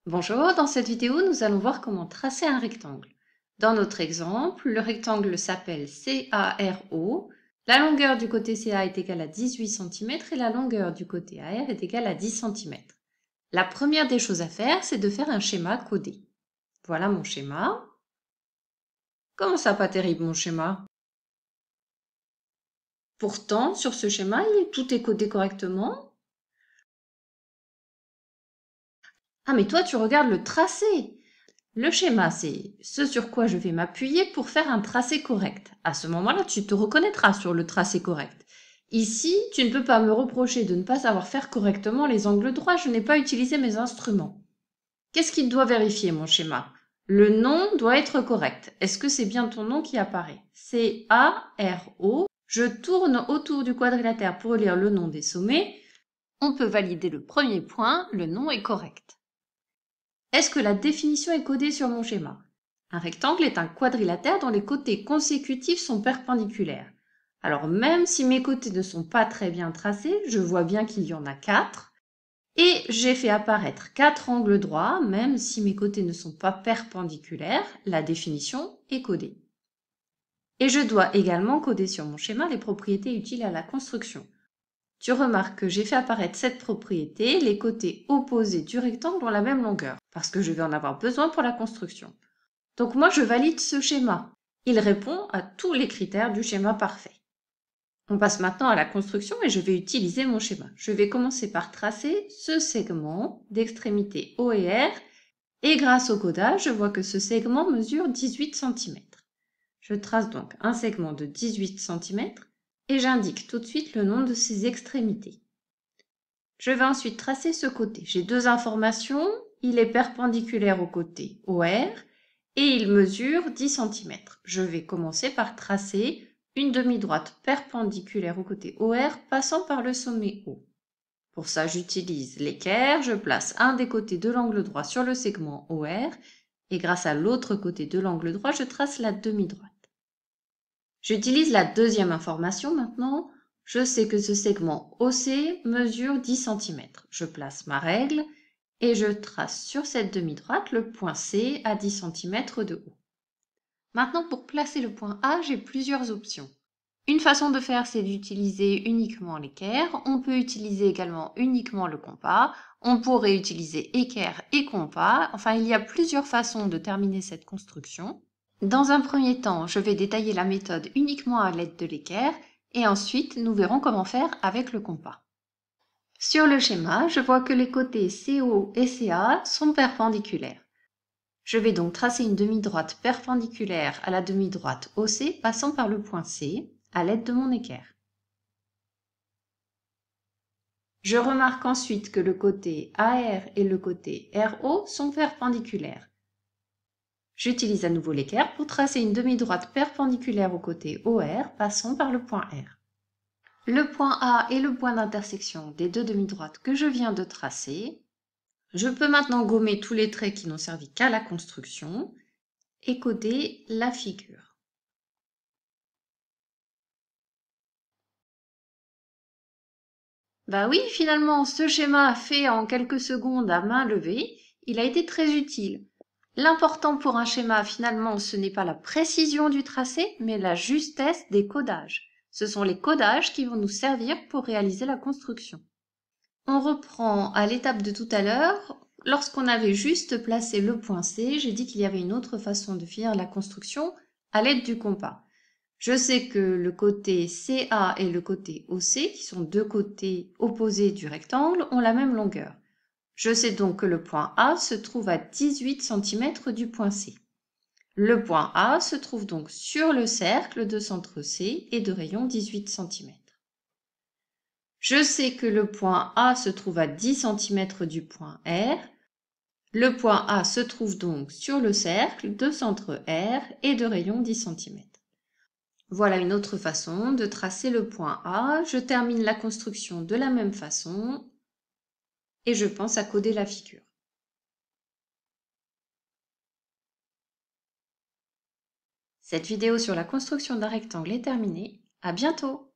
Bonjour, dans cette vidéo, nous allons voir comment tracer un rectangle. Dans notre exemple, le rectangle s'appelle CARO. La longueur du côté CA est égale à 18 cm et la longueur du côté AR est égale à 10 cm. La première des choses à faire, c'est de faire un schéma codé. Voilà mon schéma. Comment ça, pas terrible mon schéma? Pourtant, sur ce schéma, tout est codé correctement. Ah, mais toi, tu regardes le tracé. Le schéma, c'est ce sur quoi je vais m'appuyer pour faire un tracé correct. À ce moment-là, tu te reconnaîtras sur le tracé correct. Ici, tu ne peux pas me reprocher de ne pas savoir faire correctement les angles droits, je n'ai pas utilisé mes instruments. Qu'est-ce qu'il doit vérifier, mon schéma? Le nom doit être correct. Est-ce que c'est bien ton nom qui apparaît? C-A-R-O. Je tourne autour du quadrilatère pour lire le nom des sommets. On peut valider le premier point, le nom est correct. Est-ce que la définition est codée sur mon schéma? Un rectangle est un quadrilatère dont les côtés consécutifs sont perpendiculaires. Alors même si mes côtés ne sont pas très bien tracés, je vois bien qu'il y en a 4. Et j'ai fait apparaître 4 angles droits, même si mes côtés ne sont pas perpendiculaires, la définition est codée. Et je dois également coder sur mon schéma les propriétés utiles à la construction. Tu remarques que j'ai fait apparaître cette propriété, les côtés opposés du rectangle ont la même longueur, parce que je vais en avoir besoin pour la construction. Donc moi, je valide ce schéma. Il répond à tous les critères du schéma parfait. On passe maintenant à la construction et je vais utiliser mon schéma. Je vais commencer par tracer ce segment d'extrémité O et R et grâce au codage, je vois que ce segment mesure 18 cm. Je trace donc un segment de 18 cm et j'indique tout de suite le nom de ses extrémités. Je vais ensuite tracer ce côté. J'ai deux informations. Il est perpendiculaire au côté OR et il mesure 10 cm. Je vais commencer par tracer une demi-droite perpendiculaire au côté OR passant par le sommet O. Pour ça, j'utilise l'équerre, je place un des côtés de l'angle droit sur le segment OR et grâce à l'autre côté de l'angle droit, je trace la demi-droite. J'utilise la deuxième information maintenant. Je sais que ce segment OC mesure 10 cm. Je place ma règle et je trace sur cette demi-droite le point C à 10 cm de haut. Maintenant, pour placer le point A, j'ai plusieurs options. Une façon de faire, c'est d'utiliser uniquement l'équerre. On peut utiliser également uniquement le compas. On pourrait utiliser équerre et compas. Enfin, il y a plusieurs façons de terminer cette construction. Dans un premier temps, je vais détailler la méthode uniquement à l'aide de l'équerre et ensuite nous verrons comment faire avec le compas. Sur le schéma, je vois que les côtés CO et CA sont perpendiculaires. Je vais donc tracer une demi-droite perpendiculaire à la demi-droite OC passant par le point C à l'aide de mon équerre. Je remarque ensuite que le côté AR et le côté RO sont perpendiculaires. J'utilise à nouveau l'équerre pour tracer une demi-droite perpendiculaire au côté OR passant par le point R. Le point A est le point d'intersection des deux demi-droites que je viens de tracer. Je peux maintenant gommer tous les traits qui n'ont servi qu'à la construction et coder la figure. Bah oui, finalement, ce schéma fait en quelques secondes à main levée, il a été très utile. L'important pour un schéma, finalement, ce n'est pas la précision du tracé, mais la justesse des codages. Ce sont les codages qui vont nous servir pour réaliser la construction. On reprend à l'étape de tout à l'heure. Lorsqu'on avait juste placé le point C, j'ai dit qu'il y avait une autre façon de finir la construction à l'aide du compas. Je sais que le côté CA et le côté OC, qui sont deux côtés opposés du rectangle, ont la même longueur. Je sais donc que le point A se trouve à 18 cm du point C. Le point A se trouve donc sur le cercle de centre C et de rayon 18 cm. Je sais que le point A se trouve à 10 cm du point R. Le point A se trouve donc sur le cercle de centre R et de rayon 10 cm. Voilà une autre façon de tracer le point A. Je termine la construction de la même façon et je pense à coder la figure. Cette vidéo sur la construction d'un rectangle est terminée. À bientôt!